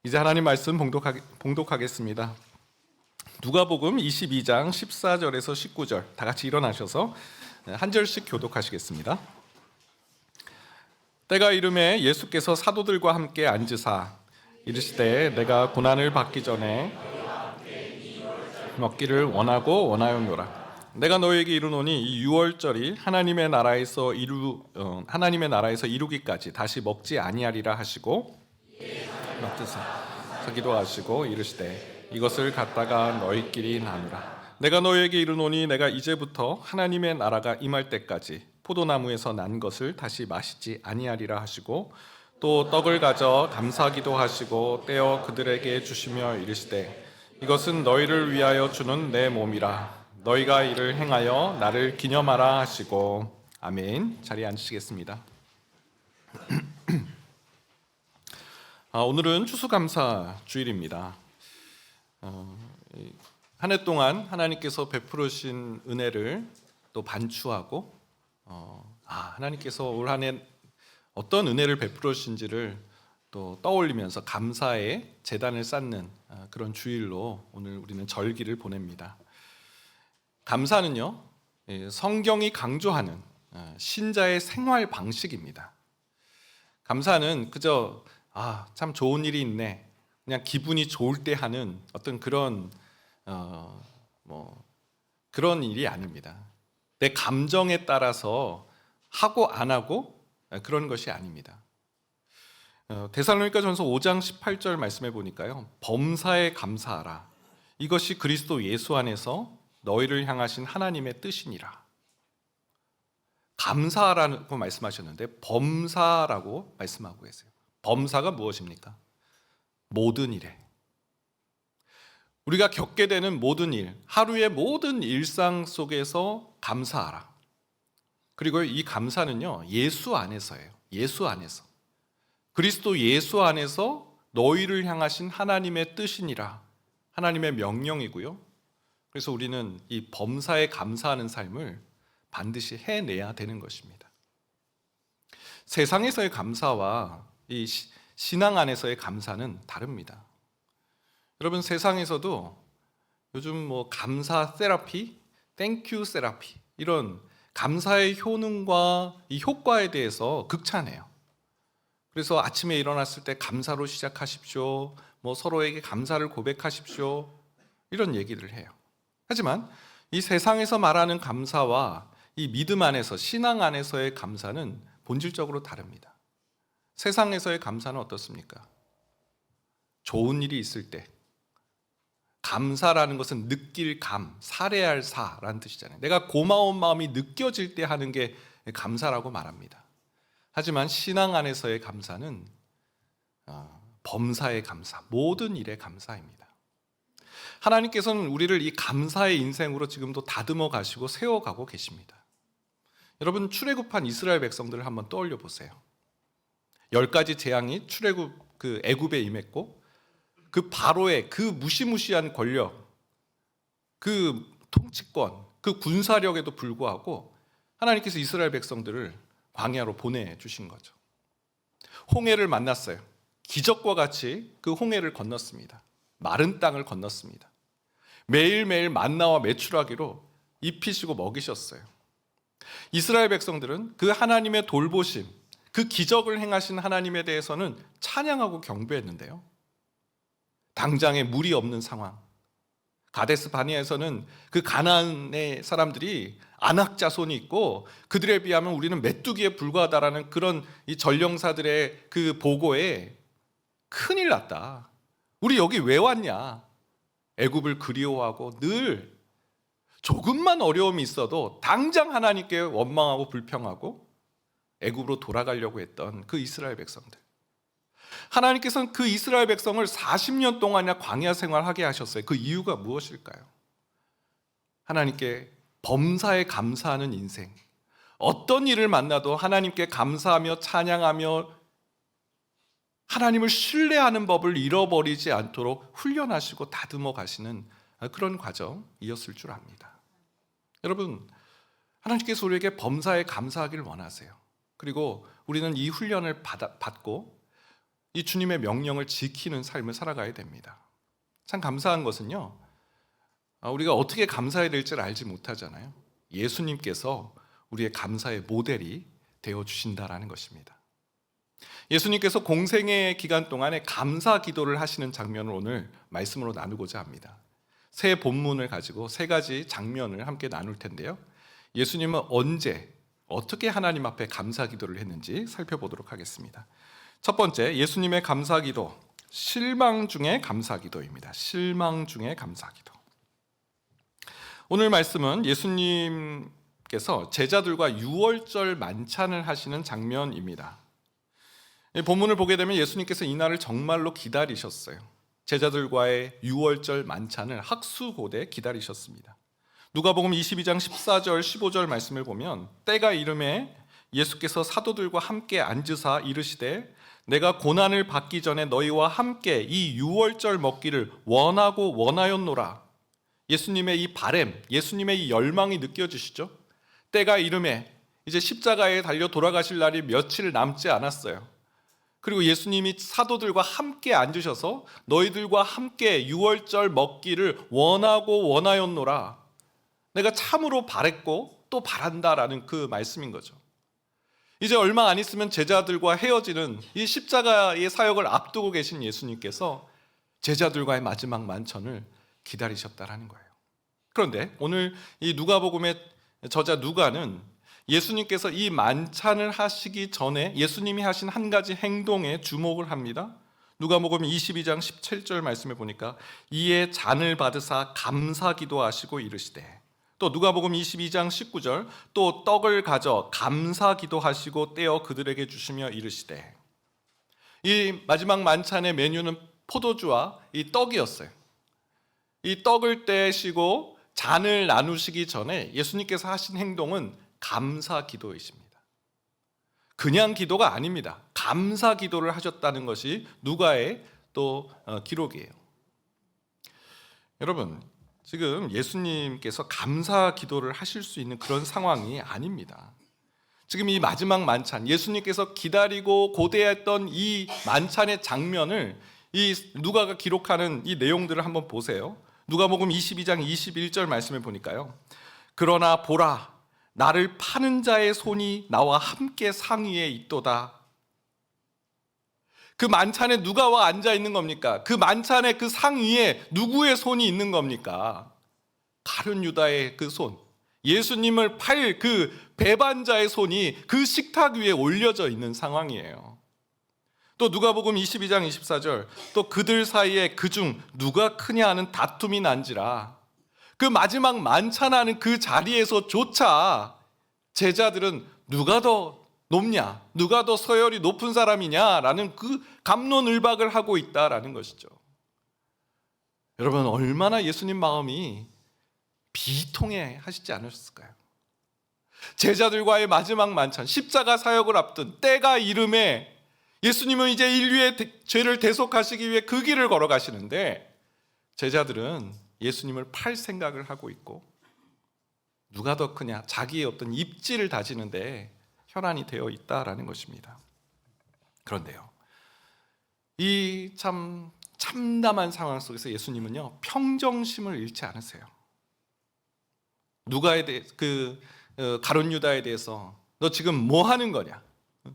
이제 하나님 말씀 봉독하겠습니다. 누가복음 22장 14절에서 19절 다 같이 일어나셔서 한 절씩 교독하시겠습니다. 때가 이르매 예수께서 사도들과 함께 앉으사 이르시되 내가 고난을 받기 전에 먹기를 원하였노라. 내가 너에게 이르노니 이 유월절이 하나님의 나라에서 이루기까지 다시 먹지 아니하리라 하시고 먹듯이 기도하시고 이르시되 이것을 갖다가 너희끼리 나누라. 내가 너희에게 이르노니 내가 이제부터 하나님의 나라가 임할 때까지 포도나무에서 난 것을 다시 마시지 아니하리라 하시고 또 떡을 가져 감사기도 하시고 떼어 그들에게 주시며 이르시되 이것은 너희를 위하여 주는 내 몸이라. 너희가 이를 행하여 나를 기념하라 하시고 아멘. 자리에 앉으시겠습니다. 오늘은 추수감사 주일입니다. 한 해 동안 하나님께서 베풀으신 은혜를 또 반추하고 하나님께서 올 한 해 어떤 은혜를 베풀으신지를 또 떠올리면서 감사의 제단을 쌓는 그런 주일로 오늘 우리는 절기를 보냅니다. 감사는요, 성경이 강조하는 신자의 생활 방식입니다. 감사는 그저 참 좋은 일이 있네, 그냥 기분이 좋을 때 하는 어떤 그런 그런 일이 아닙니다. 내 감정에 따라서 하고 안 하고 그런 것이 아닙니다. 데살로니가전서 5장 18절 말씀해 보니까요, 범사에 감사하라. 이것이 그리스도 예수 안에서 너희를 향하신 하나님의 뜻이니라. 감사하라고 말씀하셨는데 범사라고 말씀하고 계세요. 범사가 무엇입니까? 모든 일에, 우리가 겪게 되는 모든 일, 하루의 모든 일상 속에서 감사하라. 그리고 이 감사는요, 예수 안에서예요. 예수 안에서, 그리스도 예수 안에서 너희를 향하신 하나님의 뜻이니라, 하나님의 명령이고요. 그래서 우리는 이 범사에 감사하는 삶을 반드시 해내야 되는 것입니다. 세상에서의 감사와 이 신앙 안에서의 감사는 다릅니다. 여러분, 세상에서도 요즘 감사 세라피, 땡큐 세라피, 이런 감사의 효능과 이 효과에 대해서 극찬해요. 그래서 아침에 일어났을 때 감사로 시작하십시오, 서로에게 감사를 고백하십시오, 이런 얘기를 해요. 하지만 이 세상에서 말하는 감사와 이 믿음 안에서, 신앙 안에서의 감사는 본질적으로 다릅니다. 세상에서의 감사는 어떻습니까? 좋은 일이 있을 때, 감사라는 것은 느낄 감, 살해할 사라는 뜻이잖아요. 내가 고마운 마음이 느껴질 때 하는 게 감사라고 말합니다. 하지만 신앙 안에서의 감사는 범사의 감사, 모든 일의 감사입니다. 하나님께서는 우리를 이 감사의 인생으로 지금도 다듬어 가시고 세워가고 계십니다. 여러분, 출애굽한 이스라엘 백성들을 한번 떠올려 보세요. 10가지 재앙이 출애굽 애굽에 임했고, 그 바로의 그 무시무시한 권력, 그 통치권, 그 군사력에도 불구하고 하나님께서 이스라엘 백성들을 광야로 보내주신 거죠. 홍해를 만났어요. 기적과 같이 그 홍해를 건넜습니다. 마른 땅을 건넜습니다. 매일매일 만나와 메추라기로 입히시고 먹이셨어요. 이스라엘 백성들은 그 하나님의 돌보심, 그 기적을 행하신 하나님에 대해서는 찬양하고 경배했는데요, 당장에 물이 없는 상황, 가데스 바네아에서는 그 가나안의 사람들이 안악 자손이 있고 그들에 비하면 우리는 메뚜기에 불과하다라는 그런 이 전령사들의 그 보고에 큰일 났다, 우리 여기 왜 왔냐, 애굽을 그리워하고 늘 조금만 어려움이 있어도 당장 하나님께 원망하고 불평하고 애굽으로 돌아가려고 했던 그 이스라엘 백성들, 하나님께서는 그 이스라엘 백성을 40년 동안이나 광야 생활하게 하셨어요. 그 이유가 무엇일까요? 하나님께 범사에 감사하는 인생, 어떤 일을 만나도 하나님께 감사하며 찬양하며 하나님을 신뢰하는 법을 잃어버리지 않도록 훈련하시고 다듬어 가시는 그런 과정이었을 줄 압니다. 여러분, 하나님께서 우리에게 범사에 감사하기를 원하세요. 그리고 우리는 이 훈련을 받고 이 주님의 명령을 지키는 삶을 살아가야 됩니다. 참 감사한 것은요, 우리가 어떻게 감사해야 될지를 알지 못하잖아요. 예수님께서 우리의 감사의 모델이 되어주신다라는 것입니다. 예수님께서 공생의 기간 동안에 감사 기도를 하시는 장면을 오늘 말씀으로 나누고자 합니다. 새 본문을 가지고 세 가지 장면을 함께 나눌 텐데요, 예수님은 언제 어떻게 하나님 앞에 감사 기도를 했는지 살펴보도록 하겠습니다. 첫 번째, 예수님의 감사 기도, 실망 중의 감사 기도입니다. 실망 중의 감사 기도. 오늘 말씀은 예수님께서 제자들과 유월절 만찬을 하시는 장면입니다. 이 본문을 보게 되면 예수님께서 이날을 정말로 기다리셨어요. 제자들과의 유월절 만찬을 학수고대 기다리셨습니다. 누가복음 22장 14절 15절 말씀을 보면, 때가 이름에 예수께서 사도들과 함께 앉으사 이르시되 내가 고난을 받기 전에 너희와 함께 이 유월절 먹기를 원하고 원하였노라. 예수님의 이 바램, 예수님의 이 열망이 느껴지시죠? 때가 이름에 이제 십자가에 달려 돌아가실 날이 며칠 남지 않았어요. 그리고 예수님이 사도들과 함께 앉으셔서 너희들과 함께 유월절 먹기를 원하고 원하였노라. 내가 참으로 바랬고 또 바란다라는 그 말씀인 거죠. 이제 얼마 안 있으면 제자들과 헤어지는 이 십자가의 사역을 앞두고 계신 예수님께서 제자들과의 마지막 만찬을 기다리셨다라는 거예요. 그런데 오늘 이 누가복음의 저자 누가는 예수님께서 이 만찬을 하시기 전에 예수님이 하신 한 가지 행동에 주목을 합니다. 누가복음 22장 17절 말씀에 보니까 이에 잔을 받으사 감사 기도하시고 이르시되, 또 누가복음 22장 19절 또 떡을 가져 감사 기도하시고 떼어 그들에게 주시며 이르시되, 이 마지막 만찬의 메뉴는 포도주와 이 떡이었어요. 이 떡을 떼시고 잔을 나누시기 전에 예수님께서 하신 행동은 감사 기도이십니다. 그냥 기도가 아닙니다. 감사 기도를 하셨다는 것이 누가의 또 기록이에요. 여러분, 지금 예수님께서 감사 기도를 하실 수 있는 그런 상황이 아닙니다. 지금 이 마지막 만찬, 예수님께서 기다리고 고대했던 이 만찬의 장면을 이 누가가 기록하는 이 내용들을 한번 보세요. 누가복음 22장 21절 말씀을 보니까요, 그러나 보라, 나를 파는 자의 손이 나와 함께 상위에 있도다. 그 만찬에 누가 와 앉아 있는 겁니까? 그 만찬의 그 상위에 누구의 손이 있는 겁니까? 가룟 유다의 그 손, 예수님을 팔 그 배반자의 손이 그 식탁 위에 올려져 있는 상황이에요. 또 누가복음 22장 24절, 또 그들 사이에 그중 누가 크냐 하는 다툼이 난지라. 그 마지막 만찬하는 그 자리에서조차 제자들은 누가 더 높냐, 누가 더 서열이 높은 사람이냐라는 그 갑론을박을 하고 있다라는 것이죠. 여러분, 얼마나 예수님 마음이 비통해 하시지 않으셨을까요? 제자들과의 마지막 만찬, 십자가 사역을 앞둔 때가 이름에 예수님은 이제 인류의 죄를 대속하시기 위해 그 길을 걸어가시는데, 제자들은 예수님을 팔 생각을 하고 있고, 누가 더 크냐, 자기의 어떤 입지를 다지는데 혈안이 되어 있다라는 것입니다. 그런데요, 이 참 참담한 상황 속에서 예수님은요, 평정심을 잃지 않으세요. 누가에 대해 가룟 유다에 대해서 너 지금 뭐 하는 거냐,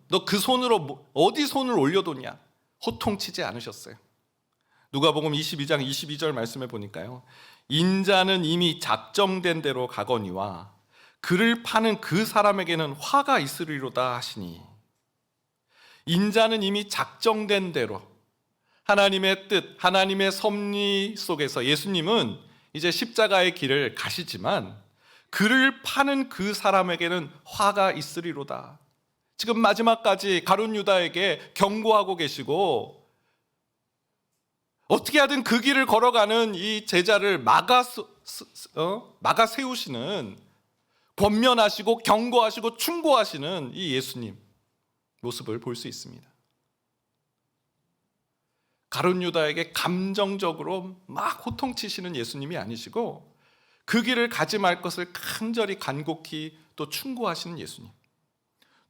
너 그 손으로 어디 손을 올려뒀냐, 호통치지 않으셨어요. 누가복음 22장 22절 말씀에 보니까요, 인자는 이미 작정된 대로 가거니와 그를 파는 그 사람에게는 화가 있으리로다 하시니, 인자는 이미 작정된 대로 하나님의 뜻, 하나님의 섭리 속에서 예수님은 이제 십자가의 길을 가시지만 그를 파는 그 사람에게는 화가 있으리로다. 지금 마지막까지 가룟 유다에게 경고하고 계시고, 어떻게 하든 그 길을 걸어가는 이 제자를 막아 세우시는, 권면하시고 경고하시고 충고하시는 이 예수님 모습을 볼 수 있습니다. 가룟 유다에게 감정적으로 막 호통치시는 예수님이 아니시고, 그 길을 가지 말 것을 간절히 간곡히 또 충고하시는 예수님.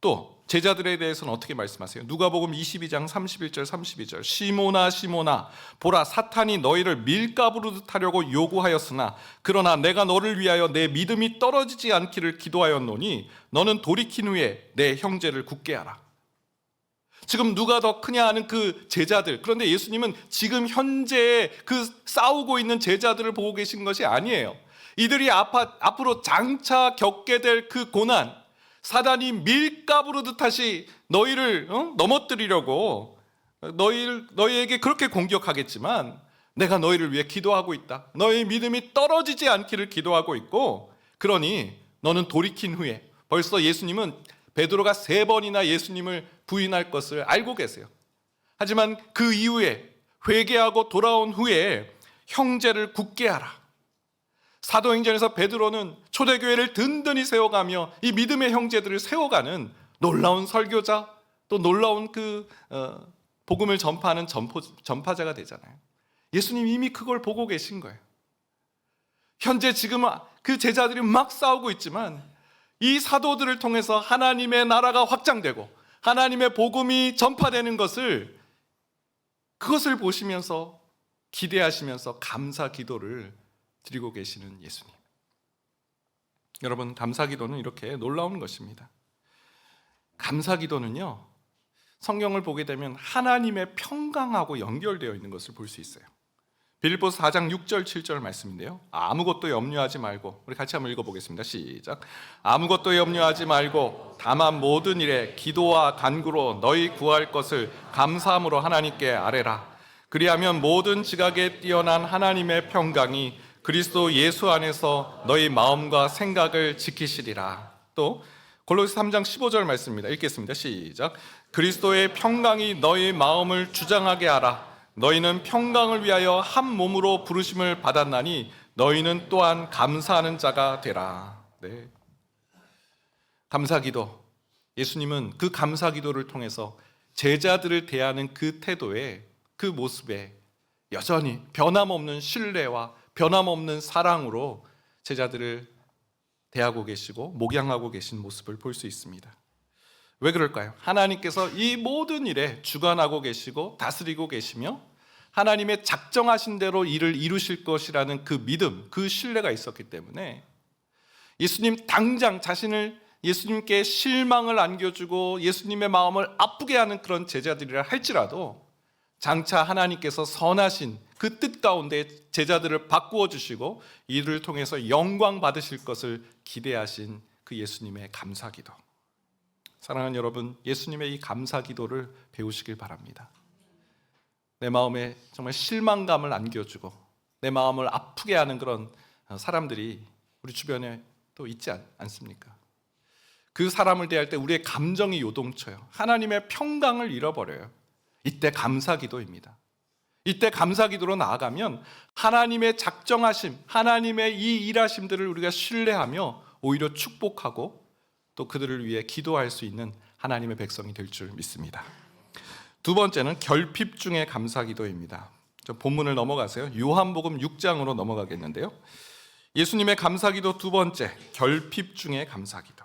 또 제자들에 대해서는 어떻게 말씀하세요? 누가복음 22장 31절 32절 시몬아 시몬아 보라 사탄이 너희를 밀가부르듯 하려고 요구하였으나 그러나 내가 너를 위하여 내 믿음이 떨어지지 않기를 기도하였노니 너는 돌이킨 후에 내 형제를 굳게 하라. 지금 누가 더 크냐 하는 그 제자들, 그런데 예수님은 지금 현재 그 싸우고 있는 제자들을 보고 계신 것이 아니에요. 이들이 앞으로 장차 겪게 될 그 고난, 사단이 밀가부르듯 하시 너희를 넘어뜨리려고 너희에게 그렇게 공격하겠지만 내가 너희를 위해 기도하고 있다. 너희 믿음이 떨어지지 않기를 기도하고 있고, 그러니 너는 돌이킨 후에, 벌써 예수님은 베드로가 3번이나 예수님을 부인할 것을 알고 계세요. 하지만 그 이후에 회개하고 돌아온 후에 형제를 굳게 하라. 사도행전에서 베드로는 초대교회를 든든히 세워가며 이 믿음의 형제들을 세워가는 놀라운 설교자, 또 놀라운 그 복음을 전파하는 전파자가 되잖아요. 예수님 이미 그걸 보고 계신 거예요. 현재 지금 그 제자들이 막 싸우고 있지만 이 사도들을 통해서 하나님의 나라가 확장되고 하나님의 복음이 전파되는 것을, 그것을 보시면서 기대하시면서 감사 기도를 드리고 계시는 예수님. 여러분, 감사 기도는 이렇게 놀라운 것입니다. 감사 기도는요, 성경을 보게 되면 하나님의 평강하고 연결되어 있는 것을 볼 수 있어요. 빌립보서 4장 6절 7절 말씀인데요, 아무것도 염려하지 말고, 우리 같이 한번 읽어보겠습니다. 시작. 아무것도 염려하지 말고 다만 모든 일에 기도와 간구로 너희 구할 것을 감사함으로 하나님께 아뢰라. 그리하면 모든 지각에 뛰어난 하나님의 평강이 그리스도 예수 안에서 너희 마음과 생각을 지키시리라. 또 골로새 3장 15절 말씀입니다. 읽겠습니다. 시작. 그리스도의 평강이 너희 마음을 주장하게 하라. 너희는 평강을 위하여 한 몸으로 부르심을 받았나니 너희는 또한 감사하는 자가 되라. 네. 감사기도. 예수님은 그 감사기도를 통해서 제자들을 대하는 그 태도에, 그 모습에 여전히 변함없는 신뢰와 변함없는 사랑으로 제자들을 대하고 계시고 목양하고 계신 모습을 볼 수 있습니다. 왜 그럴까요? 하나님께서 이 모든 일에 주관하고 계시고 다스리고 계시며 하나님의 작정하신 대로 일을 이루실 것이라는 그 믿음, 그 신뢰가 있었기 때문에 예수님 당장 자신을 예수님께 실망을 안겨주고 예수님의 마음을 아프게 하는 그런 제자들이라 할지라도 장차 하나님께서 선하신 그 뜻 가운데 제자들을 바꾸어 주시고 이들을 통해서 영광 받으실 것을 기대하신 그 예수님의 감사기도. 사랑하는 여러분, 예수님의 이 감사기도를 배우시길 바랍니다. 내 마음에 정말 실망감을 안겨주고 내 마음을 아프게 하는 그런 사람들이 우리 주변에 또 있지 않습니까? 그 사람을 대할 때 우리의 감정이 요동쳐요. 하나님의 평강을 잃어버려요. 이때 감사기도입니다. 이때 감사기도로 나아가면 하나님의 작정하심, 하나님의 이 일하심들을 우리가 신뢰하며 오히려 축복하고 또 그들을 위해 기도할 수 있는 하나님의 백성이 될 줄 믿습니다. 두 번째는 결핍 중의 감사기도입니다. 본문을 넘어가세요. 요한복음 6장으로 넘어가겠는데요, 예수님의 감사기도 두 번째, 결핍 중의 감사기도.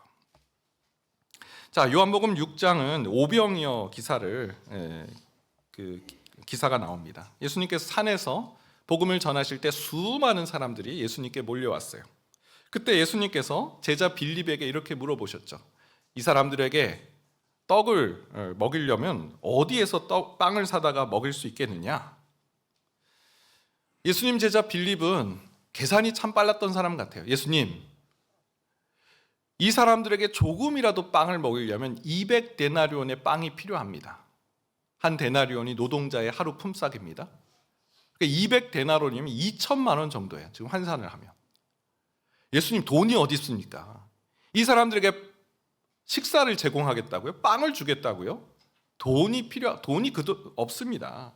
자, 요한복음 6장은 오병이어 기사가 나옵니다. 예수님께서 산에서 복음을 전하실 때 수많은 사람들이 예수님께 몰려왔어요. 그때 예수님께서 제자 빌립에게 이렇게 물어보셨죠. 이 사람들에게 떡을 먹이려면 어디에서 빵을 사다가 먹일 수 있겠느냐? 예수님 제자 빌립은 계산이 참 빨랐던 사람 같아요. 예수님, 이 사람들에게 조금이라도 빵을 먹이려면 200데나리온의 빵이 필요합니다. 한 데나리온이 노동자의 하루 품삯입니다. 200데나리온이면 2천만 원 정도예요, 지금 환산을 하면. 예수님, 돈이 어디 있습니까? 이 사람들에게 식사를 제공하겠다고요? 빵을 주겠다고요? 돈이 없습니다.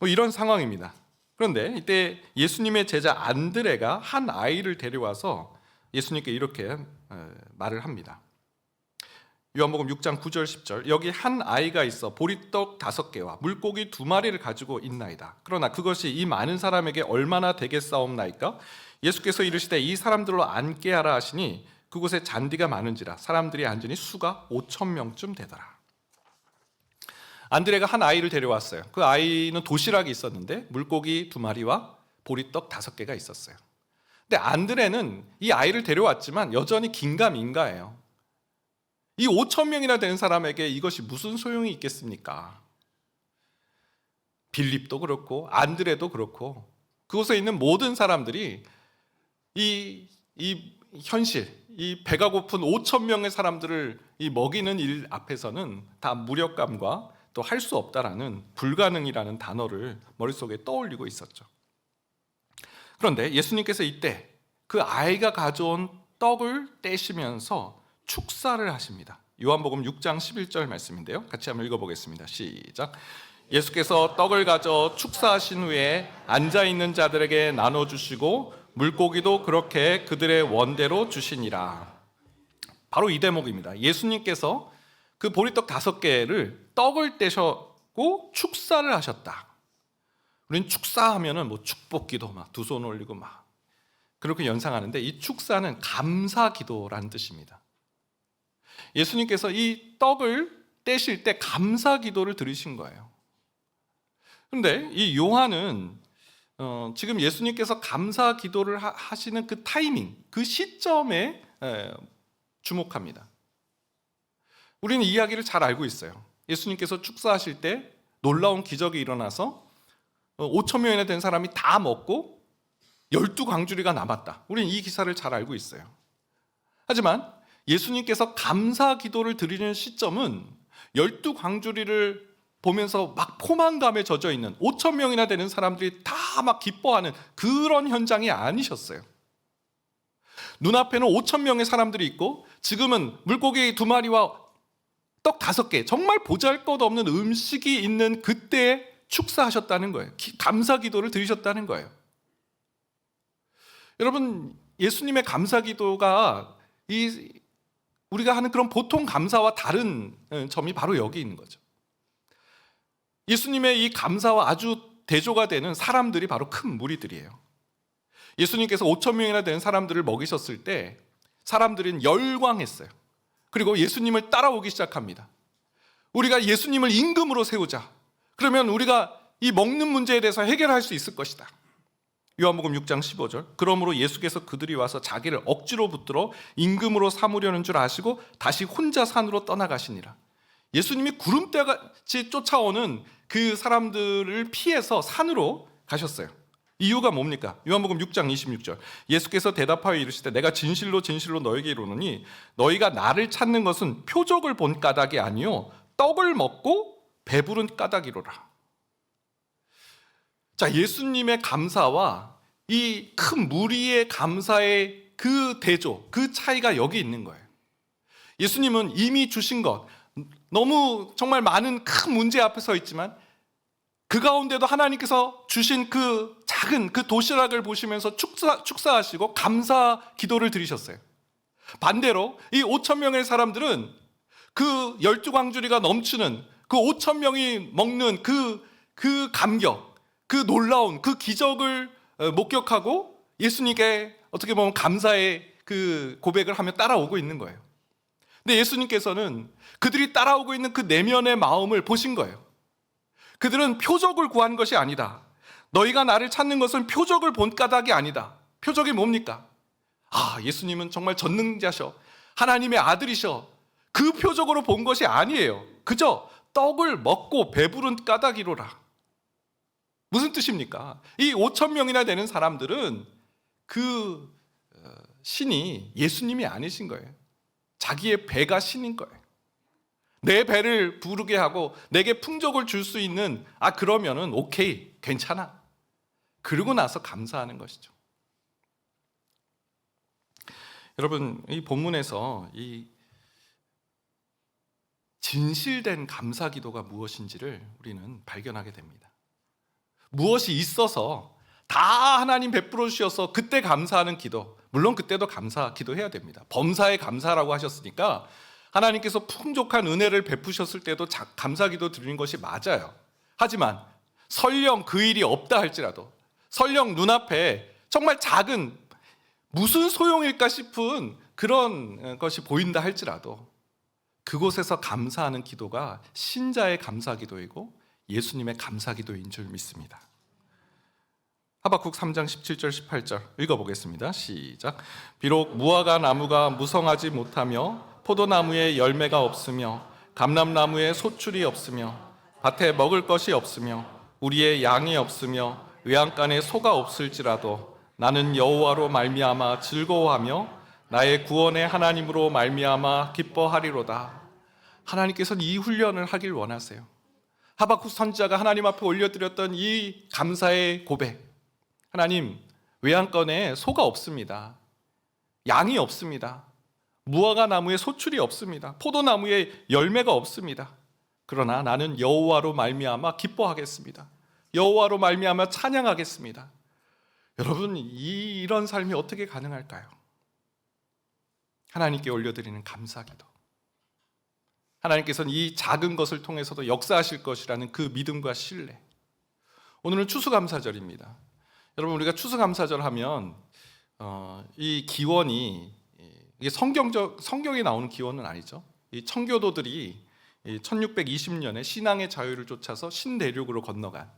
이런 상황입니다. 그런데 이때 예수님의 제자 안드레가 한 아이를 데려와서 예수님께 이렇게 말을 합니다. 요한복음 6장 9절 10절, 여기 한 아이가 있어 보리떡 5개와 물고기 2마리를 가지고 있나이다. 그러나 그것이 이 많은 사람에게 얼마나 되겠사옵나이까? 예수께서 이르시되 이 사람들로 앉게 하라 하시니 그곳에 잔디가 많은지라 사람들이 앉으니 수가 5,000명쯤 되더라. 안드레가 한 아이를 데려왔어요. 그 아이는 도시락이 있었는데 물고기 2마리와 보리떡 5개가 있었어요. 근데 안드레는 이 아이를 데려왔지만 여전히 긴가민가해요. 이 5,000명이나 되는 사람에게 이것이 무슨 소용이 있겠습니까? 빌립도 그렇고 안드레도 그렇고 그곳에 있는 모든 사람들이 이 현실, 이 배가 고픈 5,000명의 사람들을 먹이는 일 앞에서는 다 무력감과 또 할 수 없다라는 불가능이라는 단어를 머릿속에 떠올리고 있었죠. 그런데 예수님께서 이때 그 아이가 가져온 떡을 떼시면서 축사를 하십니다. 요한복음 6장 11절 말씀인데요. 같이 한번 읽어보겠습니다. 시작. 예수께서 떡을 가져 축사하신 후에 앉아있는 자들에게 나눠주시고 물고기도 그렇게 그들의 원대로 주시니라. 바로 이 대목입니다. 예수님께서 그 보리떡 5개를 떡을 떼셨고 축사를 하셨다. 우리는 축사하면은 뭐 축복기도 막 2손 올리고 막 그렇게 연상하는데 이 축사는 감사기도라는 뜻입니다. 예수님께서 이 떡을 떼실 때 감사기도를 드리신 거예요. 그런데 이 요한은 지금 예수님께서 감사기도를 하시는 그 타이밍, 그 시점에 주목합니다. 우리는 이 이야기를 잘 알고 있어요. 예수님께서 축사하실 때 놀라운 기적이 일어나서 5,000명이나 된 사람이 다 먹고 12광주리가 남았다. 우리는 이 기사를 잘 알고 있어요. 하지만 예수님께서 감사 기도를 드리는 시점은 12광주리를 보면서 막 포만감에 젖어 있는 5,000명이나 되는 사람들이 다 막 기뻐하는 그런 현장이 아니셨어요. 눈앞에는 5,000명의 사람들이 있고 지금은 물고기 2마리와 떡 5개, 정말 보잘것없는 음식이 있는 그때에 축사하셨다는 거예요. 감사 기도를 드리셨다는 거예요. 여러분, 예수님의 감사 기도가 우리가 하는 그런 보통 감사와 다른 점이 바로 여기 있는 거죠. 예수님의 이 감사와 아주 대조가 되는 사람들이 바로 큰 무리들이에요. 예수님께서 5,000명이나 되는 사람들을 먹이셨을 때 사람들은 열광했어요. 그리고 예수님을 따라오기 시작합니다. 우리가 예수님을 임금으로 세우자. 그러면 우리가 이 먹는 문제에 대해서 해결할 수 있을 것이다. 요한복음 6장 15절. 그러므로 예수께서 그들이 와서 자기를 억지로 붙들어 임금으로 삼으려는 줄 아시고 다시 혼자 산으로 떠나가시니라. 예수님이 구름대같이 쫓아오는 그 사람들을 피해서 산으로 가셨어요. 이유가 뭡니까? 요한복음 6장 26절. 예수께서 대답하여 이르시되 내가 진실로 진실로 너에게 이르노니 너희가 나를 찾는 것은 표적을 본 까닭이 아니요 떡을 먹고 배부른 까닭이로라. 자, 예수님의 감사와 이 큰 무리의 감사의 그 대조, 그 차이가 여기 있는 거예요. 예수님은 이미 주신 것, 너무 정말 많은 큰 문제 앞에 서 있지만 그 가운데도 하나님께서 주신 그 작은 그 도시락을 보시면서 축사하시고 감사 기도를 드리셨어요. 반대로 이 5,000명의 사람들은 그 12광주리가 넘치는 그 5,000명이 먹는 그 감격, 그 놀라운 그 기적을 목격하고 예수님께 어떻게 보면 감사의 그 고백을 하며 따라오고 있는 거예요. 근데 예수님께서는 그들이 따라오고 있는 그 내면의 마음을 보신 거예요. 그들은 표적을 구한 것이 아니다. 너희가 나를 찾는 것은 표적을 본 까닭이 아니다. 표적이 뭡니까? 예수님은 정말 전능자셔. 하나님의 아들이셔. 그 표적으로 본 것이 아니에요. 그저 떡을 먹고 배부른 까닭이로라. 무슨 뜻입니까? 이 5,000명이나 되는 사람들은 그 신이 예수님이 아니신 거예요. 자기의 배가 신인 거예요. 내 배를 부르게 하고 내게 풍족을 줄 수 있는 그러면은 오케이, 괜찮아. 그러고 나서 감사하는 것이죠. 여러분, 이 본문에서 이 진실된 감사 기도가 무엇인지를 우리는 발견하게 됩니다. 무엇이 있어서 다 하나님 베풀어 주셔서 그때 감사하는 기도, 물론 그때도 감사 기도해야 됩니다. 범사에 감사라고 하셨으니까 하나님께서 풍족한 은혜를 베푸셨을 때도 감사 기도 드리는 것이 맞아요. 하지만 설령 그 일이 없다 할지라도 설령 눈앞에 정말 작은 무슨 소용일까 싶은 그런 것이 보인다 할지라도 그곳에서 감사하는 기도가 신자의 감사 기도이고 예수님의 감사 기도인 줄 믿습니다. 하박국 3장 17절 18절 읽어보겠습니다. 시작. 비록 무화과 나무가 무성하지 못하며 포도나무에 열매가 없으며 감람나무에 소출이 없으며 밭에 먹을 것이 없으며 우리의 양이 없으며 외양간에 소가 없을지라도 나는 여호와로 말미암아 즐거워하며 나의 구원의 하나님으로 말미암아 기뻐하리로다. 하나님께서는 이 훈련을 하길 원하세요. 하박국 선지자가 하나님 앞에 올려드렸던 이 감사의 고백, 하나님, 외양간에 소가 없습니다. 양이 없습니다. 무화과 나무에 소출이 없습니다. 포도나무에 열매가 없습니다. 그러나 나는 여호와로 말미암아 기뻐하겠습니다. 여호와로 말미암아 찬양하겠습니다. 여러분, 이런 삶이 어떻게 가능할까요? 하나님께 올려드리는 감사기도. 하나님께서는 이 작은 것을 통해서도 역사하실 것이라는 그 믿음과 신뢰. 오늘은 추수감사절입니다. 여러분, 우리가 추수감사절 하면 이 기원이 이게 성경에 나오는 기원은 아니죠. 이 청교도들이 1620년에 신앙의 자유를 쫓아서 신대륙으로 건너간,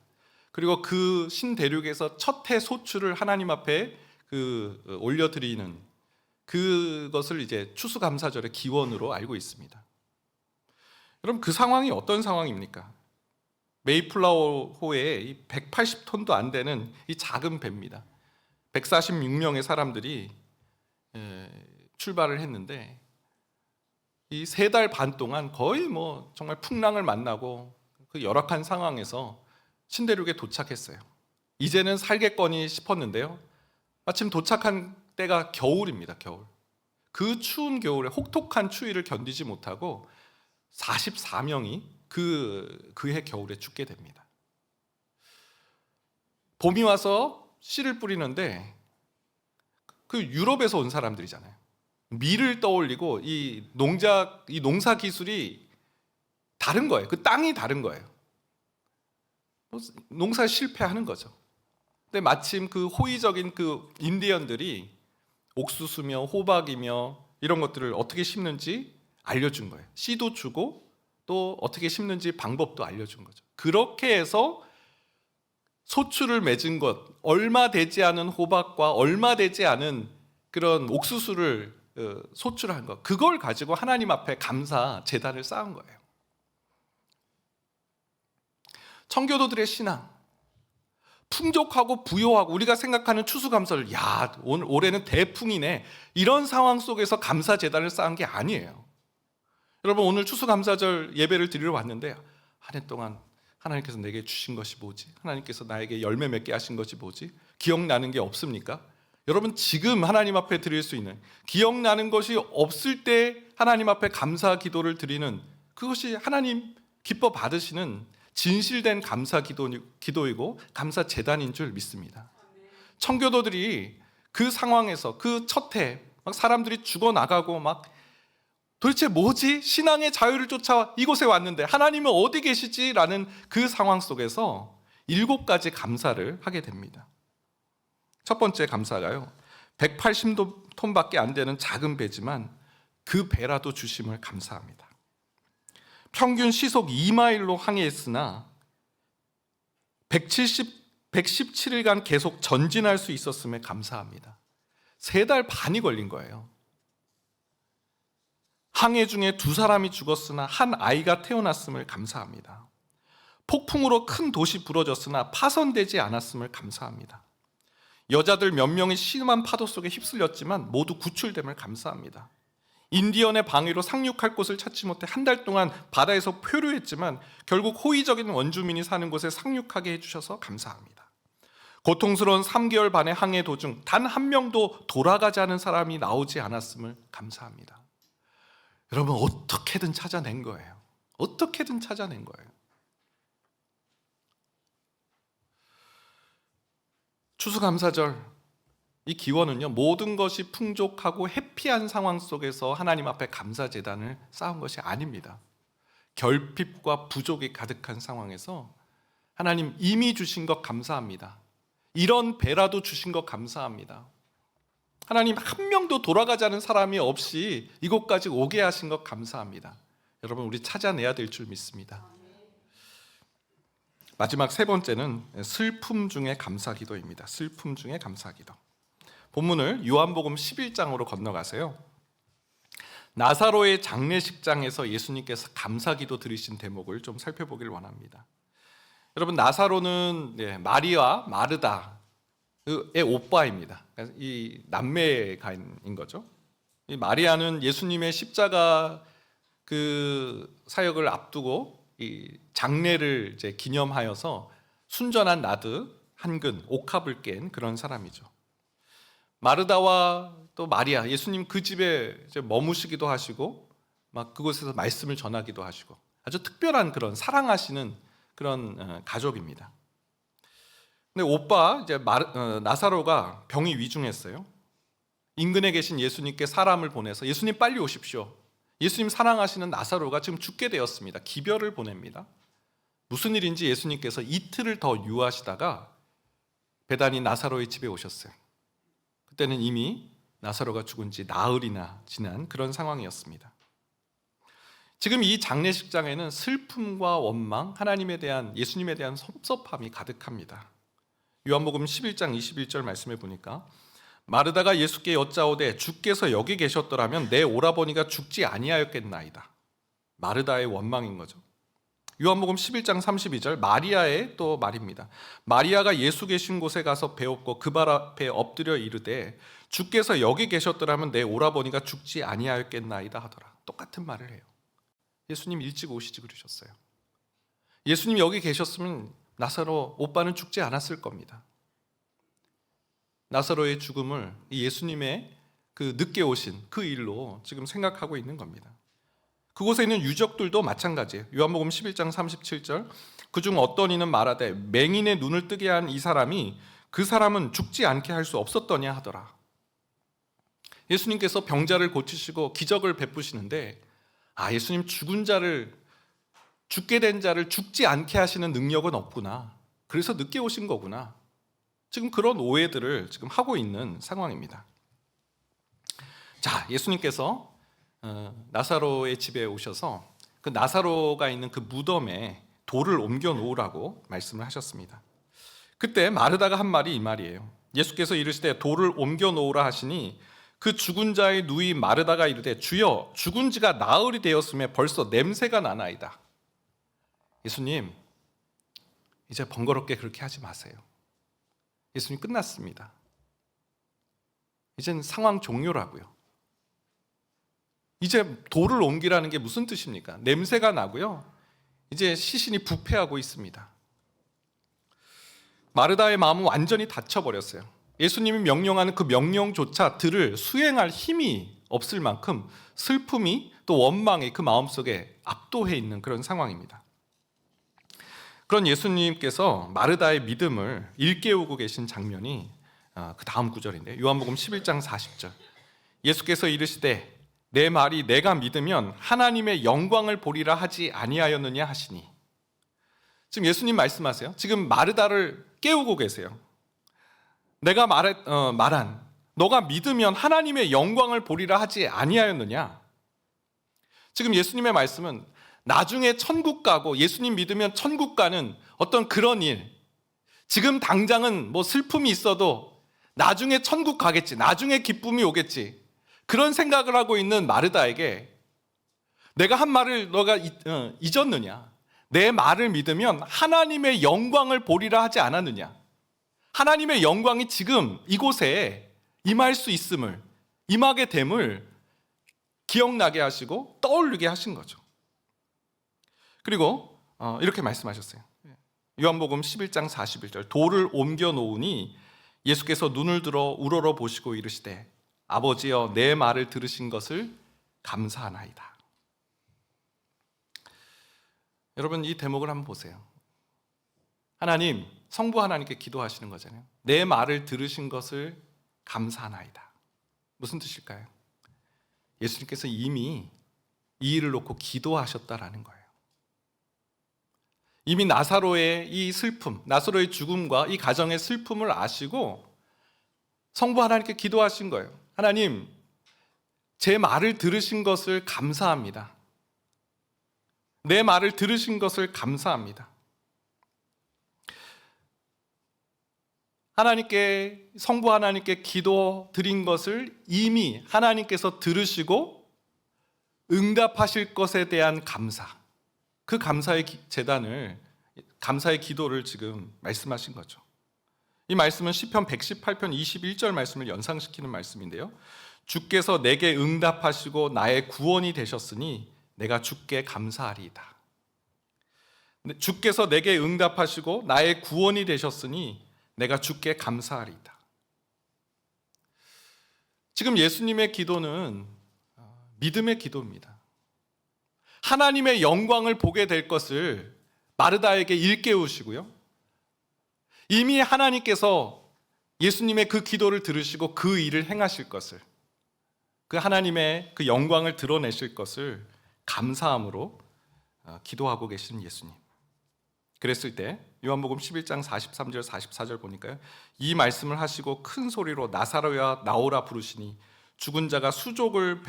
그리고 그 신대륙에서 첫 해 소출을 하나님 앞에 올려드리는 그것을 이제 추수감사절의 기원으로 알고 있습니다. 여러분, 그 상황이 어떤 상황입니까? 메이플라워호에 180톤도 안 되는 이 작은 배입니다. 146명의 사람들이 출발을 했는데 이 3달 반 동안 거의 정말 풍랑을 만나고 그 열악한 상황에서 신대륙에 도착했어요. 이제는 살겠거니 싶었는데요. 마침 도착한 때가 겨울입니다. 겨울. 그 추운 겨울에 혹독한 추위를 견디지 못하고 44명이 그해 겨울에 죽게 됩니다. 봄이 와서 씨를 뿌리는데 그 유럽에서 온 사람들이잖아요. 밀을 떠올리고 이 농사 기술이 다른 거예요. 그 땅이 다른 거예요. 농사 실패하는 거죠. 근데 마침 그 호의적인 그 인디언들이 옥수수며 호박이며 이런 것들을 어떻게 심는지 알려준 거예요. 씨도 주고 또 어떻게 심는지 방법도 알려준 거죠. 그렇게 해서 소출을 맺은 것, 얼마 되지 않은 호박과 얼마 되지 않은 그런 옥수수를 소출한 것, 그걸 가지고 하나님 앞에 감사 제단을 쌓은 거예요. 청교도들의 신앙, 풍족하고 부요하고 우리가 생각하는 추수감사를 올해는 대풍이네, 이런 상황 속에서 감사 제단을 쌓은 게 아니에요. 여러분, 오늘 추수감사절 예배를 드리러 왔는데 한 해 동안 하나님께서 내게 주신 것이 뭐지? 하나님께서 나에게 열매 맺게 하신 것이 뭐지? 기억나는 게 없습니까? 여러분, 지금 하나님 앞에 드릴 수 있는, 기억나는 것이 없을 때 하나님 앞에 감사 기도를 드리는, 그것이 하나님 기뻐 받으시는 진실된 감사 기도이고 감사 제단인 줄 믿습니다. 청교도들이 그 상황에서 그 첫 해 막 사람들이 죽어나가고 막 도대체 뭐지? 신앙의 자유를 쫓아 이곳에 왔는데 하나님은 어디 계시지? 라는 그 상황 속에서 7가지 감사를 하게 됩니다. 첫 번째 감사가요, 180톤밖에 안 되는 작은 배지만 그 배라도 주심을 감사합니다. 평균 시속 2마일로 항해했으나 117일간 계속 전진할 수 있었음에 감사합니다. 3달 반이 걸린 거예요. 항해 중에 2사람이 죽었으나 한 아이가 태어났음을 감사합니다. 폭풍으로 큰 돛이 부러졌으나 파손되지 않았음을 감사합니다. 여자들 몇 명이 심한 파도 속에 휩쓸렸지만 모두 구출됨을 감사합니다. 인디언의 방해로 상륙할 곳을 찾지 못해 한 달 동안 바다에서 표류했지만 결국 호의적인 원주민이 사는 곳에 상륙하게 해주셔서 감사합니다. 고통스러운 3개월 반의 항해 도중 단 한 명도 돌아가지 않은 사람이 나오지 않았음을 감사합니다. 여러분, 어떻게든 찾아낸 거예요. 어떻게든 찾아낸 거예요. 추수감사절, 이 기원은요, 모든 것이 풍족하고 해피한 상황 속에서 하나님 앞에 감사제단을 쌓은 것이 아닙니다. 결핍과 부족이 가득한 상황에서 하나님 이미 주신 것 감사합니다. 이런 배라도 주신 것 감사합니다. 하나님 한 명도 돌아가지 않은 사람이 없이 이곳까지 오게 하신 것 감사합니다. 여러분, 우리 찾아내야 될 줄 믿습니다. 마지막 세 번째는 슬픔 중의 감사기도입니다. 슬픔 중의 감사기도. 본문을 요한복음 11장으로 건너가세요. 나사로의 장례식장에서 예수님께서 감사기도 드리신 대목을 좀 살펴보길 원합니다. 여러분, 나사로는 마리아, 마르다의 오빠입니다. 이 남매가인 거죠. 이 마리아는 예수님의 십자가 그 사역을 앞두고 이 장례를 이제 기념하여서 순전한 나드 한 근 옥합을 깬 그런 사람이죠. 마르다와 또 마리아, 예수님 그 집에 이제 머무시기도 하시고 막 그곳에서 말씀을 전하기도 하시고 아주 특별한 그런 사랑하시는 그런 가족입니다. 근데 오빠 이제 나사로가 병이 위중했어요. 인근에 계신 예수님께 사람을 보내서 예수님 빨리 오십시오. 예수님 사랑하시는 나사로가 지금 죽게 되었습니다. 기별을 보냅니다. 무슨 일인지 예수님께서 이틀을 더 유하시다가 베다니 나사로의 집에 오셨어요. 그때는 이미 나사로가 죽은 지 나흘이나 지난 그런 상황이었습니다. 지금 이 장례식장에는 슬픔과 원망, 하나님에 대한, 예수님에 대한 섭섭함이 가득합니다. 요한복음 11장 21절 말씀해 보니까 마르다가 예수께 여짜오되 주께서 여기 계셨더라면 내 오라버니가 죽지 아니하였겠나이다. 마르다의 원망인 거죠. 요한복음 11장 32절 마리아의 또 말입니다. 마리아가 예수 계신 곳에 가서 배웠고 그 발 앞에 엎드려 이르되 주께서 여기 계셨더라면 내 오라버니가 죽지 아니하였겠나이다 하더라. 똑같은 말을 해요. 예수님 일찍 오시지 그러셨어요. 예수님 여기 계셨으면 나사로 오빠는 죽지 않았을 겁니다. 나사로의 죽음을 예수님의 그 늦게 오신 그 일로 지금 생각하고 있는 겁니다. 그곳에 있는 유적들도 마찬가지예요. 요한복음 11장 37절 그중 어떤 이는 말하되 맹인의 눈을 뜨게 한 이 사람이 그 사람은 죽지 않게 할 수 없었더냐 하더라. 예수님께서 병자를 고치시고 기적을 베푸시는데 예수님 죽게 된 자를 죽지 않게 하시는 능력은 없구나. 그래서 늦게 오신 거구나. 지금 그런 오해들을 지금 하고 있는 상황입니다. 자, 예수님께서 나사로의 집에 오셔서 그 나사로가 있는 그 무덤에 돌을 옮겨 놓으라고 말씀을 하셨습니다. 그때 마르다가 한 말이 이 말이에요. 예수께서 이르시되 돌을 옮겨 놓으라 하시니 그 죽은 자의 누이 마르다가 이르되 주여 죽은 지가 나흘이 되었음에 벌써 냄새가 나나이다. 예수님 이제 번거롭게 그렇게 하지 마세요. 예수님 끝났습니다. 이젠 상황 종료라고요. 이제 돌을 옮기라는 게 무슨 뜻입니까? 냄새가 나고요. 이제 시신이 부패하고 있습니다. 마르다의 마음은 완전히 닫혀버렸어요. 예수님이 명령하는 그 명령조차 들을 수행할 힘이 없을 만큼 슬픔이 또 원망이 그 마음속에 압도해 있는 그런 상황입니다. 그런 예수님께서 마르다의 믿음을 일깨우고 계신 장면이 그 다음 구절인데 요한복음 11장 40절 예수께서 이르시되 내 말이 내가 믿으면 하나님의 영광을 보리라 하지 아니하였느냐 하시니 지금 예수님 말씀하세요. 지금 마르다를 깨우고 계세요. 내가 말한 너가 믿으면 하나님의 영광을 보리라 하지 아니하였느냐. 지금 예수님의 말씀은 나중에 천국 가고 예수님 믿으면 천국 가는 어떤 그런 일, 지금 당장은 뭐 슬픔이 있어도 나중에 천국 가겠지, 나중에 기쁨이 오겠지, 그런 생각을 하고 있는 마르다에게 내가 한 말을 너가 잊었느냐, 내 말을 믿으면 하나님의 영광을 보리라 하지 않았느냐. 하나님의 영광이 지금 이곳에 임할 수 있음을, 임하게 됨을 기억나게 하시고 떠올리게 하신 거죠. 그리고 이렇게 말씀하셨어요. 요한복음 11장 41절 돌을 옮겨 놓으니 예수께서 눈을 들어 우러러 보시고 이르시되 아버지여 내 말을 들으신 것을 감사하나이다. 여러분 이 대목을 한번 보세요. 하나님, 성부 하나님께 기도하시는 거잖아요. 내 말을 들으신 것을 감사하나이다. 무슨 뜻일까요? 예수님께서 이미 이 일을 놓고 기도하셨다라는 거예요. 이미 나사로의 이 슬픔, 나사로의 죽음과 이 가정의 슬픔을 아시고 성부 하나님께 기도하신 거예요. 하나님, 제 말을 들으신 것을 감사합니다. 내 말을 들으신 것을 감사합니다. 하나님께, 성부 하나님께 기도 드린 것을 이미 하나님께서 들으시고 응답하실 것에 대한 감사, 그 감사의 제단을, 감사의 기도를 지금 말씀하신 거죠. 이 말씀은 시편 118편 21절 말씀을 연상시키는 말씀인데요, 주께서 내게 응답하시고 나의 구원이 되셨으니 내가 주께 감사하리이다. 주께서 내게 응답하시고 나의 구원이 되셨으니 내가 주께 감사하리이다. 지금 예수님의 기도는 믿음의 기도입니다. 하나님의 영광을 보게 될 것을 마르다에게 일깨우시고요, 이미 하나님께서 예수님의 그 기도를 들으시고 그 일을 행하실 것을, 그 하나님의 그 영광을 드러내실 것을 감사함으로 기도하고 계신 예수님. 그랬을 때 요한복음 11장 43절 44절 보니까요, 이 말씀을 하시고 큰 소리로 나사로야 나오라 부르시니 죽은 자가 수족을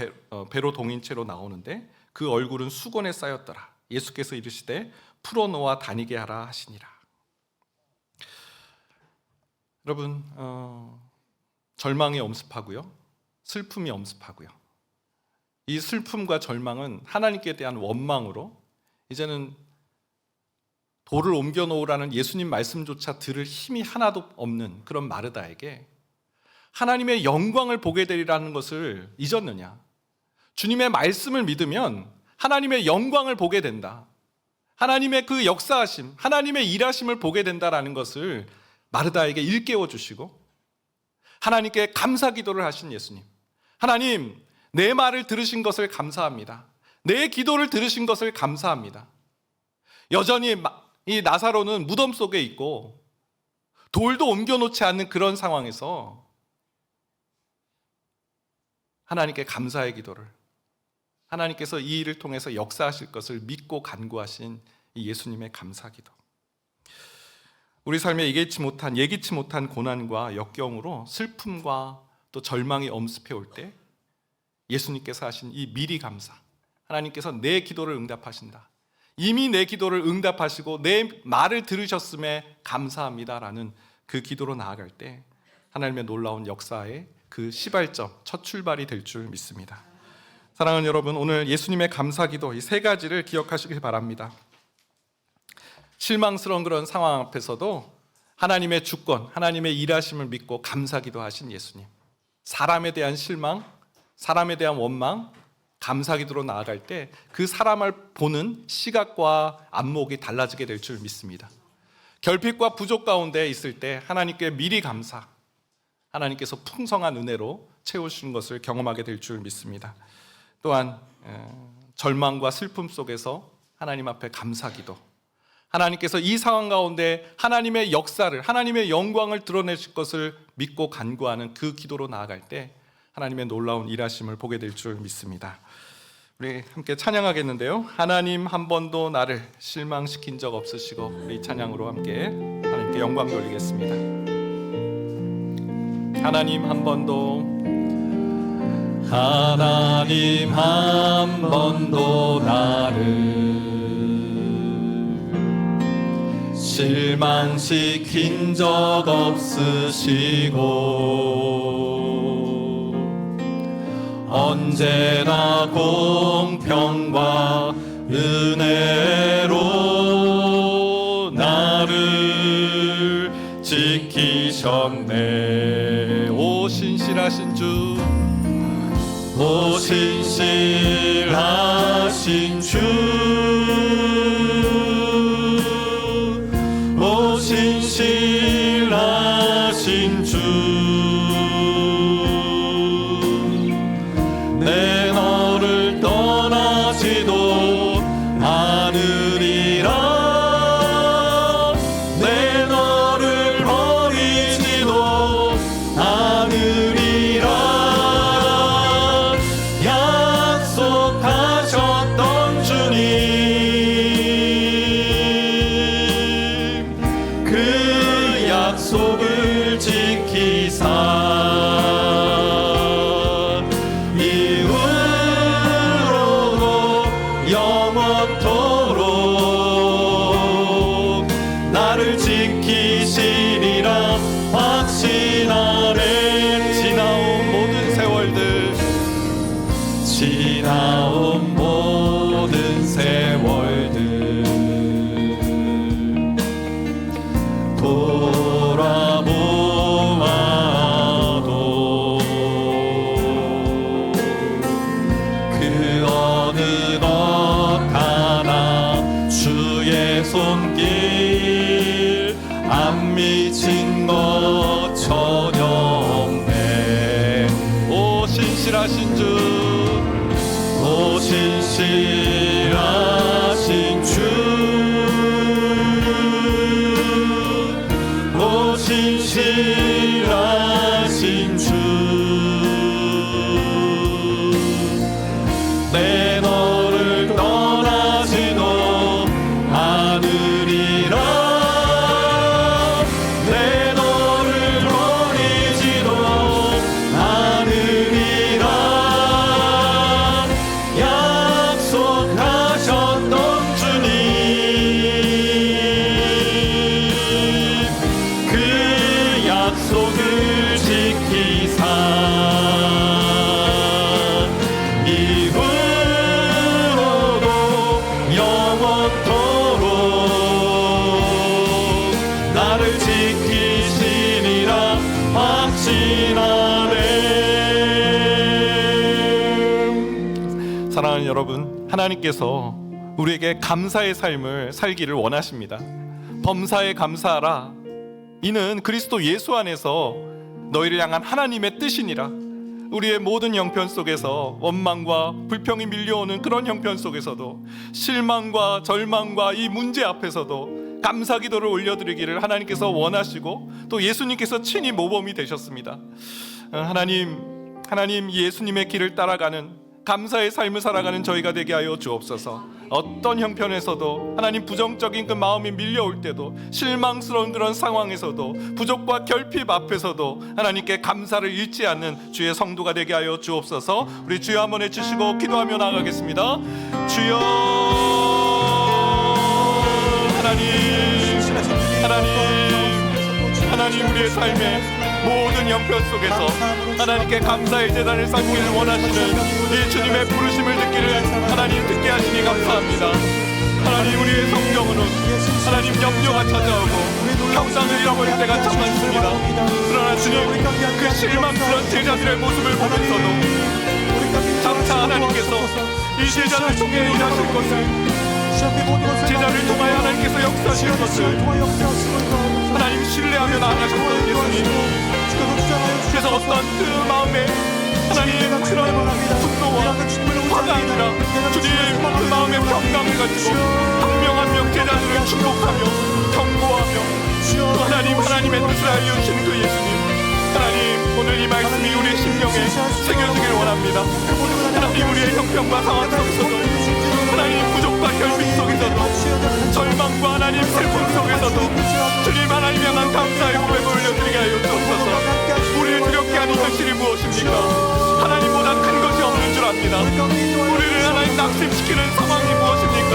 배로 동인 채로 나오는데 그 얼굴은 수건에 쌓였더라. 예수께서 이르시되 풀어놓아 다니게 하라 하시니라. 여러분, 절망이 엄습하고요, 슬픔이 엄습하고요, 이 슬픔과 절망은 하나님께 대한 원망으로 이제는 돌을 옮겨 놓으라는 예수님 말씀조차 들을 힘이 하나도 없는 그런 마르다에게 하나님의 영광을 보게 되리라는 것을 잊었느냐? 주님의 말씀을 믿으면 하나님의 영광을 보게 된다, 하나님의 그 역사하심, 하나님의 일하심을 보게 된다라는 것을 마르다에게 일깨워 주시고 하나님께 감사 기도를 하신 예수님. 하나님, 내 말을 들으신 것을 감사합니다. 내 기도를 들으신 것을 감사합니다. 여전히 이 나사로는 무덤 속에 있고 돌도 옮겨놓지 않는 그런 상황에서 하나님께 감사의 기도를, 하나님께서 이 일을 통해서 역사하실 것을 믿고 간구하신 이 예수님의 감사 기도. 우리 삶에 예기치 못한 고난과 역경으로 슬픔과 또 절망이 엄습해 올 때 예수님께서 하신 이 미리 감사, 하나님께서 내 기도를 응답하신다, 이미 내 기도를 응답하시고 내 말을 들으셨음에 감사합니다라는 그 기도로 나아갈 때 하나님의 놀라운 역사의 그 시발점, 첫 출발이 될 줄 믿습니다. 사랑하는 여러분, 오늘 예수님의 감사 기도 이 세 가지를 기억하시길 바랍니다. 실망스러운 그런 상황 앞에서도 하나님의 주권, 하나님의 일하심을 믿고 감사 기도하신 예수님. 사람에 대한 실망, 사람에 대한 원망, 감사 기도로 나아갈 때 그 사람을 보는 시각과 안목이 달라지게 될 줄 믿습니다. 결핍과 부족 가운데 있을 때 하나님께 미리 감사, 하나님께서 풍성한 은혜로 채우시는 것을 경험하게 될 줄 믿습니다. 또한 절망과 슬픔 속에서 하나님 앞에 감사 기도, 하나님께서 이 상황 가운데 하나님의 역사를, 하나님의 영광을 드러내실 것을 믿고 간구하는 그 기도로 나아갈 때 하나님의 놀라운 일하심을 보게 될 줄 믿습니다. 우리 함께 찬양하겠는데요, 하나님 한 번도 나를 실망시킨 적 없으시고, 우리 찬양으로 함께 하나님께 영광 돌리겠습니다. 하나님 한 번도, 하나님 한 번도 나를 실망시킨 적 없으시고 언제나 공평과 은혜로 나를 지키셨네. 오 신실하신 주, 오 신실하신 주, 오 신실하신 주, 내 너를 떠나지도 않으리라, 내 너를 버리지도 않으리라 약속하셨던 주님, 그 약속을 약속을 지키사 이후로도 영원토록 나를 지키시리라 확신하네. 지나온 모든 세월들, 지나온 모든 세월들 돌아보아도 그 어느 것 하나 주의 손길 안 미친 것 전혀 없네. 오 신실하신 주, 오 신실하신 주, 오 신실하신 주, 내 너를 떠나지도 않으리라. 내 너를 버리지도 않으리라. 약속하셨던 주님, 그 약속을 지키사 이후로도 영원토록 나를 지키시리라 확신하네. 사랑하는 여러분, 하나님께서 우리에게 감사의 삶을 살기를 원하십니다. 범사에 감사하라. 이는 그리스도 예수 안에서 너희를 향한 하나님의 뜻이니라. 우리의 모든 형편 속에서 원망과 불평이 밀려오는 그런 형편 속에서도 실망과 절망과 이 문제 앞에서도 감사 기도를 올려드리기를 하나님께서 원하시고 또 예수님께서 친히 모범이 되셨습니다. 하나님 예수님의 길을 따라가는 감사의 삶을 살아가는 저희가 되게 하여 주옵소서. 어떤 형편에서도 하나님 부정적인 그 마음이 밀려올 때도 실망스러운 그런 상황에서도 부족과 결핍 앞에서도 하나님께 감사를 잃지 않는 주의 성도가 되게 하여 주옵소서. 우리 주여 한번 해주시고 기도하며 나가겠습니다. 주여 하나님 우리의 삶에 모든 형편 속에서 하나님께 감사의 제단을 쌓기를 원하시는 이 주님의 부르심을 듣기를 하나님 듣게 하시니 감사합니다. 하나님 우리의 성경으로는 하나님 염려가 찾아오고 평상을 잃어버릴 때가 참 많습니다. 그러나 주님 그 실망스러운 제자들의 모습을 보면서도 장차 하나님께서 이 제자를 통해 일하실 것을, 제자를 통하여 하나님께서 역사하실 것을 하나님 신뢰하며 나아가셨던 예수님, 그래서 어떤 그 마음에 하나님 그런 분노와 화가 아니라 주님 그 마음의 평강을 가지고 한 명 한 명 제자들을 축복하며 경고하며 또 하나님의 뜻을 알려주신 그 예수님, 하나님 오늘 이 말씀이 우리의 심령에 새겨지길 원합니다. 하나님 우리의 형편과 상황 속에서도, 하나님 부족과 결핍 속에서도, 절망과 하나님 슬픔 속에서도 주님 하나님 향한 감사의 고백을 올려드리게 하여 주옵소서. 우리를 두렵게 하는 현실이 무엇입니까? 하나님보다 큰 것이 없는 줄 압니다. 우리를 하나님 낙심시키는 상황이 무엇입니까?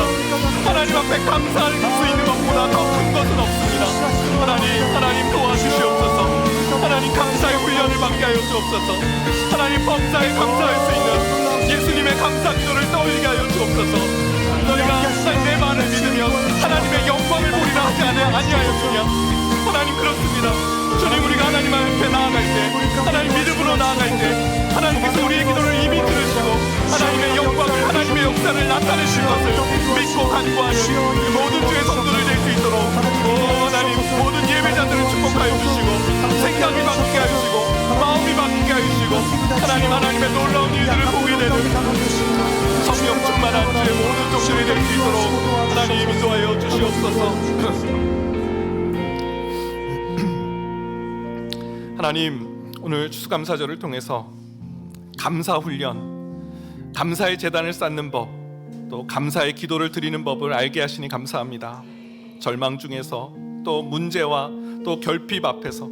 하나님 앞에 감사할 수 있는 것보다 더 큰 것은 없습니다. 하나님 도와주시옵소서. 하나님 감사의 훈련을 받게 하여 주옵소서. 하나님 범사에 감사할 수 있는 예수님의 감사 기도를 떠올리게 하여 주옵소서. 너희가 내 말을 믿으면 하나님의 영광을 보리라 하지 아니하였느냐. 하나님 그렇습니다. 주님 우리가 하나님 앞에 나아갈 때, 하나님 믿음으로 나아갈 때 하나님께서 우리의 기도를 이미 들으시고 하나님의 영광을, 하나님의 역사를 나타내실 것을 믿고 간구하는 모든 주의 성도들 될 수 있도록 하나님 모든 예배자들을 축복하여 주시고 생각이 바뀌게 하시고 마음이 바뀌게 하시고 하나님의 놀라운 일들을 보게 되는 성령 충만한 주의 모든 종들이 될 수 있도록 하나님 인도하여 주시옵소서. 하나님 오늘 추수감사절을 통해서 감사 훈련, 감사의 제단을 쌓는 법, 또 감사의 기도를 드리는 법을 알게 하시니 감사합니다. 절망 중에서 또 문제와 또 결핍 앞에서,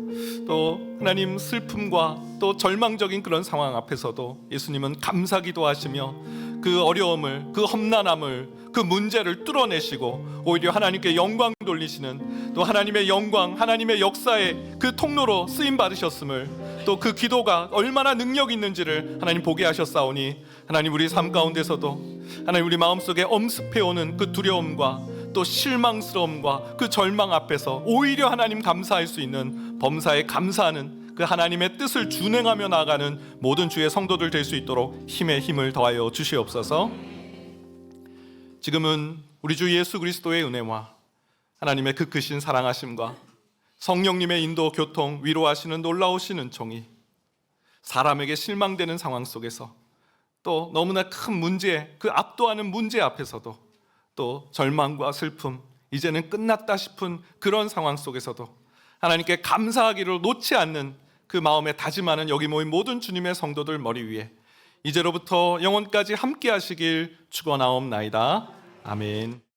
또 하나님 슬픔과 또 절망적인 그런 상황 앞에서도 예수님은 감사기도 하시며 그 어려움을, 그 험난함을, 그 문제를 뚫어내시고 오히려 하나님께 영광 돌리시는, 또 하나님의 영광, 하나님의 역사의 그 통로로 쓰임 받으셨음을, 또 그 기도가 얼마나 능력 있는지를 하나님 보게 하셨사오니, 하나님 우리 삶 가운데서도 하나님 우리 마음속에 엄습해오는 그 두려움과 또 실망스러움과 그 절망 앞에서 오히려 하나님 감사할 수 있는, 범사에 감사하는 그 하나님의 뜻을 준행하며 나아가는 모든 주의 성도들 될 수 있도록 힘을 더하여 주시옵소서. 지금은 우리 주 예수 그리스도의 은혜와 하나님의 그 크신 사랑하심과 성령님의 인도, 교통, 위로하시는 놀라우신 은총이 사람에게 실망되는 상황 속에서, 또 너무나 큰 문제, 그 압도하는 문제 앞에서도, 또 절망과 슬픔, 이제는 끝났다 싶은 그런 상황 속에서도 하나님께 감사하기를 놓지 않는 그 마음에 다짐하는 여기 모인 모든 주님의 성도들 머리 위에 이제로부터 영원까지 함께 하시길 축원하옵나이다. 아멘.